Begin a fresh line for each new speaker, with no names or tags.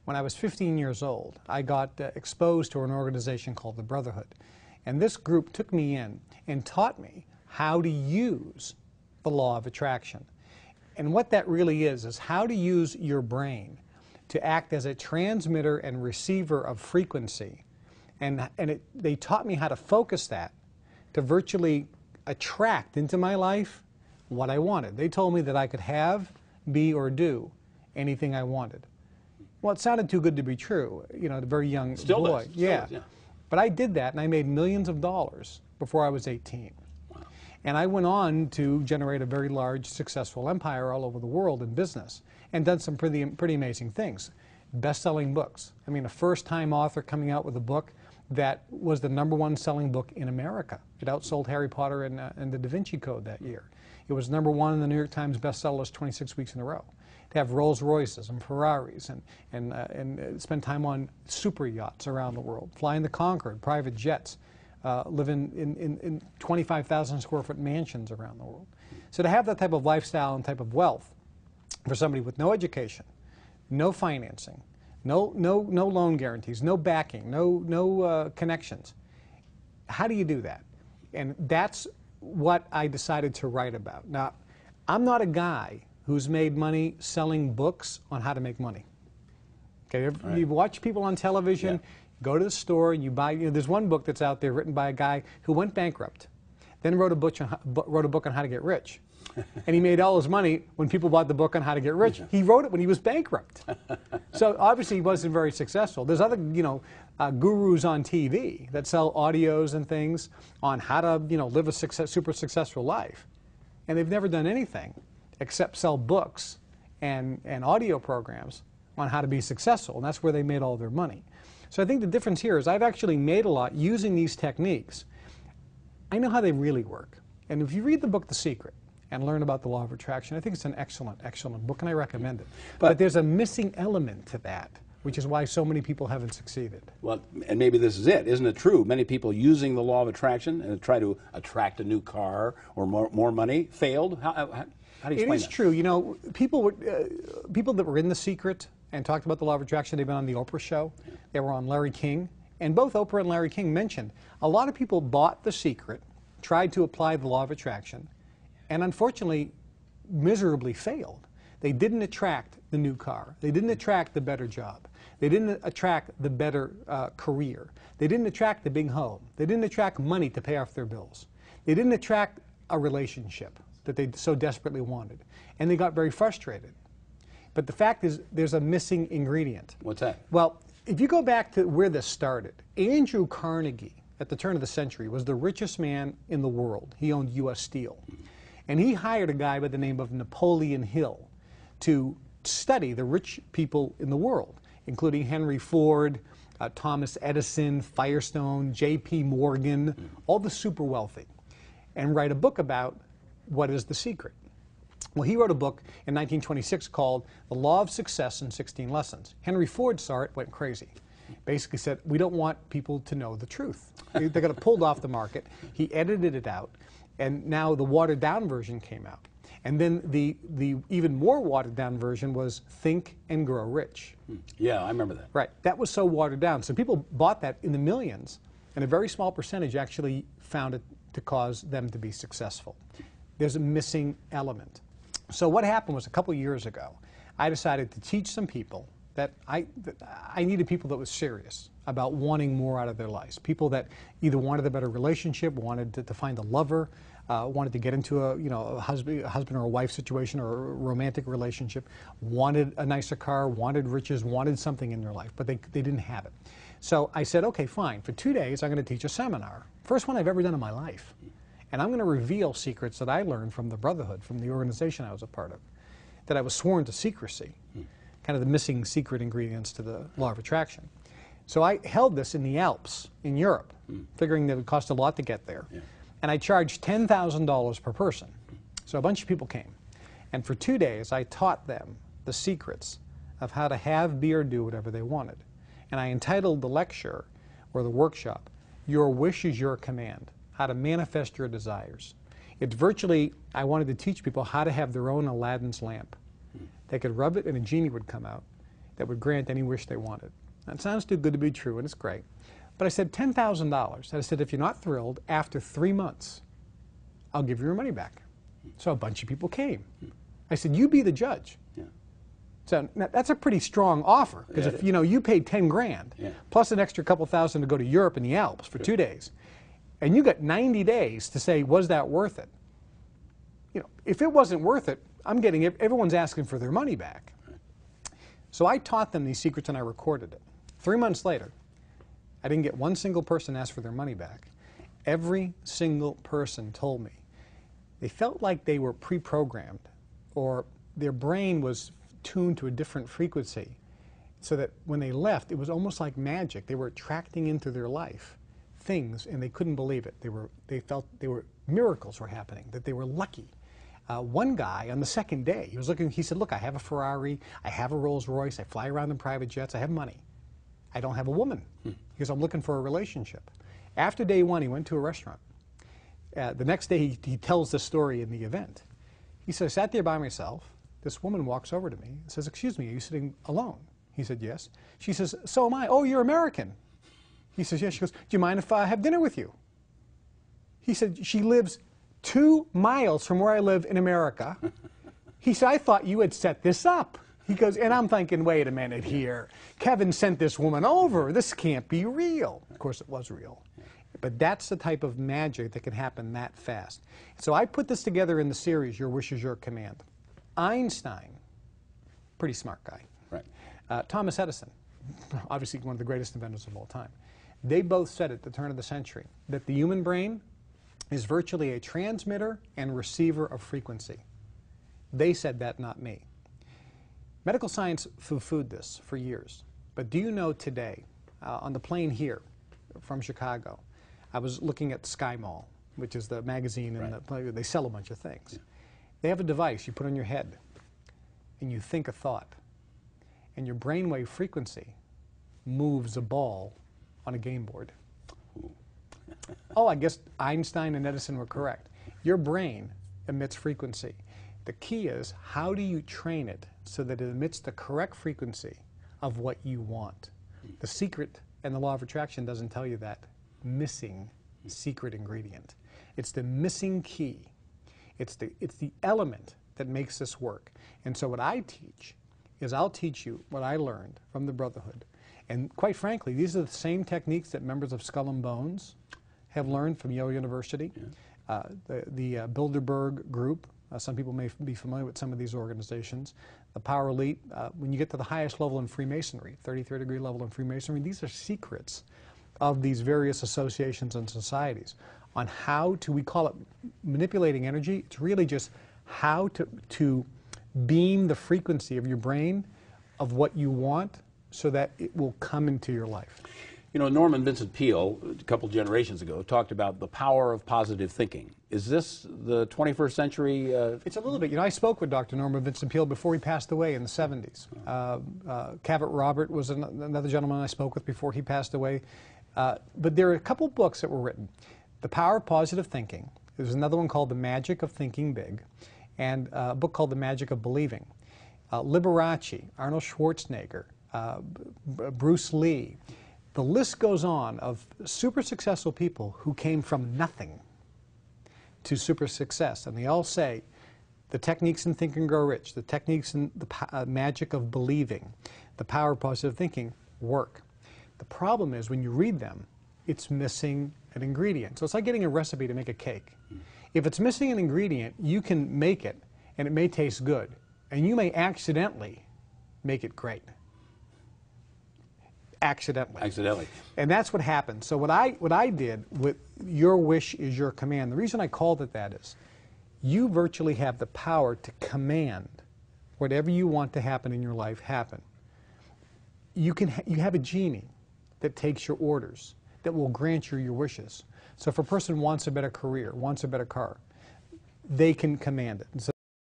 when I was 15 years old, I got exposed to an organization called the Brotherhood. And this group took me in and taught me how to use the law of attraction. And what that really is how to use your brain to act as a transmitter and receiver of frequency. And they taught me how to focus that to virtually attract into my life what I wanted. They told me that I could have, be, or do anything I wanted. Well, it sounded too good to be true, you know, a very young
Still
boy.
does.
Yeah.
Still does, yeah.
But I did that, and I made millions of dollars before I was 18.
Wow.
And I went on to generate a very large, successful empire all over the world in business, and done some pretty amazing things. Best-selling books. I mean, a first-time author coming out with a book that was the #1 selling book in America. It outsold Harry Potter and the Da Vinci Code that year. It was #1 in the New York Times bestsellers 26 weeks in a row. To have Rolls Royces and Ferraris and spend time on super yachts around the world, flying the Concorde, private jets, living in 25,000 square foot mansions around the world. So to have that type of lifestyle and type of wealth for somebody with no education, no financing, no loan guarantees, no backing, no connections, how do you do that? And that's what I decided to write about. Now, I'm not a guy who's made money selling books on how to make money. Okay,
Right.
you watch people on television,
Yeah.
go to the store and you buy, there's one book that's out there written by a guy who went bankrupt, then wrote a book on how to get rich. And he made all his money when people bought the book on how to get rich. He wrote it when he was bankrupt. So obviously he wasn't very successful. There's other, gurus on TV that sell audios and things on how to, live a super successful life. And they've never done anything except sell books and audio programs on how to be successful. And that's where they made all their money. So I think the difference here is I've actually made a lot using these techniques. I know how they really work. And if you read the book The Secret and learn about the law of attraction, I think it's an excellent, excellent book, and I recommend it. But there's a missing element to that, which is why so many people haven't succeeded.
Well, and maybe this is it. Isn't it true? Many people using the law of attraction and try to attract a new car or more money failed. How do you explain that?
It is true. People that were in The Secret and talked about the law of attraction, they've been on the Oprah show. They were on Larry King. And both Oprah and Larry King mentioned a lot of people bought The Secret, tried to apply the law of attraction, and unfortunately miserably failed. They didn't attract the new car. They didn't attract the better job. They didn't attract the better career. They didn't attract the big home. They didn't attract money to pay off their bills. They didn't attract a relationship that they so desperately wanted. And they got very frustrated. But the fact is, there's a missing ingredient.
What's that?
Well, if you go back to where this started, Andrew Carnegie, at the turn of the century, was the richest man in the world. He owned U.S. Steel. And he hired a guy by the name of Napoleon Hill to study the rich people in the world, including Henry Ford, Thomas Edison, Firestone, J.P. Morgan, all the super wealthy, and write a book about what is the secret. Well, he wrote a book in 1926 called The Law of Success in 16 Lessons. Henry Ford saw it, went crazy. Basically said, we don't want people to know the truth. They got it pulled off the market. He edited it out, and now the watered down version came out. And then the even more watered down version was Think and Grow Rich.
Yeah, I remember that.
Right. That was so watered down. So people bought that in the millions, and a very small percentage actually found it to cause them to be successful. There's a missing element. So what happened was a couple years ago, I decided to teach some people that I needed people that was serious about wanting more out of their lives. People that either wanted a better relationship, wanted to find a lover, wanted to get into a husband or a wife situation or a romantic relationship, wanted a nicer car, wanted riches, wanted something in their life, but they didn't have it. So I said, okay, fine. For 2 days, I'm going to teach a seminar. First one I've ever done in my life. And I'm going to reveal secrets that I learned from the Brotherhood, from the organization I was a part of, that I was sworn to secrecy, kind of the missing secret ingredients to the law of attraction. So I held this in the Alps in Europe, figuring that it would cost a lot to get there. Yeah. And I charged $10,000 per person. So a bunch of people came. And for 2 days, I taught them the secrets of how to have, be, or do whatever they wanted. And I entitled the lecture, or the workshop, Your Wish is Your Command. How to manifest your desires. It's virtually, I wanted to teach people how to have their own Aladdin's lamp. They could rub it and a genie would come out. that would grant any wish they wanted. That sounds too good to be true, and it's great. But I said $10,000. I said, if you're not thrilled, after 3 months, I'll give you your money back. So a bunch of people came. I said, you be the judge.
Yeah.
So now, that's a pretty strong offer, because
Yeah,
if you paid 10 grand,
yeah,
plus an extra couple thousand to go to Europe and the Alps for 2 days, and you got 90 days to say, was that worth it? If it wasn't worth it, everyone's asking for their money back. So I taught them these secrets and I recorded it. 3 months later, I didn't get one single person ask for their money back. Every single person told me they felt like they were pre-programmed, or their brain was tuned to a different frequency, so that when they left, it was almost like magic. They were attracting into their life things, and they couldn't believe it. They felt miracles were happening, that they were lucky. One guy on the second day, he said, look, I have a Ferrari, I have a Rolls Royce, I fly around in private jets, I have money. I don't have a woman, because I'm looking for a relationship. After day one, he went to a restaurant. The next day, he tells this story in the event. He said, I sat there by myself. This woman walks over to me and says, excuse me, are you sitting alone? He said, yes. She says, so am I. Oh, you're American. He says, yes. She goes, do you mind if I have dinner with you? He said, she lives 2 miles from where I live in America. He said, I thought you had set this up. He goes, and I'm thinking, wait a minute here. Kevin sent this woman over. This can't be real. Of course, it was real. But that's the type of magic that can happen that fast. So I put this together in the series, Your Wish is Your Command. Einstein, pretty smart guy.
Right.
Thomas Edison, obviously one of the greatest inventors of all time. They both said at the turn of the century that the human brain is virtually a transmitter and receiver of frequency. They said that, not me. Medical science poo-pooed this for years. But do you know today, on the plane here from Chicago, I was looking at Sky Mall, which is the magazine, and they sell a bunch of things. Yeah. They have a device you put on your head, and you think a thought, and your brainwave frequency moves a ball on a game board. Oh, I guess Einstein and Edison were correct. Your brain emits frequency. The key is, how do you train it so that it emits the correct frequency of what you want? The secret and the law of attraction doesn't tell you that missing secret ingredient. It's the missing key. It's the element that makes this work. And so what I teach is I'll teach you what I learned from the Brotherhood. And quite frankly, these are the same techniques that members of Skull and Bones have learned from Yale University. Yeah. The Bilderberg Group, some people may be familiar with some of these organizations. The Power Elite, when you get to the highest level in Freemasonry, 33rd degree level in Freemasonry, these are secrets of these various associations and societies on how to, we call it manipulating energy. It's really just how to beam the frequency of your brain of what you want so that it will come into your life.
You know, Norman Vincent Peale, a couple generations ago, talked about the power of positive thinking. Is this the 21st century?
It's a little bit. You know, I spoke with Dr. Norman Vincent Peale before he passed away in the 70s. Cavett Robert was another gentleman I spoke with before he passed away. But there are a couple books that were written. The Power of Positive Thinking. There's another one called The Magic of Thinking Big, and a book called The Magic of Believing. Liberace, Arnold Schwarzenegger, Bruce Lee. The list goes on of super successful people who came from nothing to super success. And they all say the techniques in Think and Grow Rich, the techniques in the magic of believing, the power of positive thinking work. The problem is when you read them, it's missing an ingredient. So it's like getting a recipe to make a cake. If it's missing an ingredient, you can make it, and it may taste good, and you may accidentally make it great. Accidentally. And that's what happened. So what I did with Your Wish is Your Command, the reason I called it that is you virtually have the power to command whatever you want to happen in your life happen. You have a genie that takes your orders, that will grant you your wishes. So if a person wants a better career, wants a better car, they can command it. And so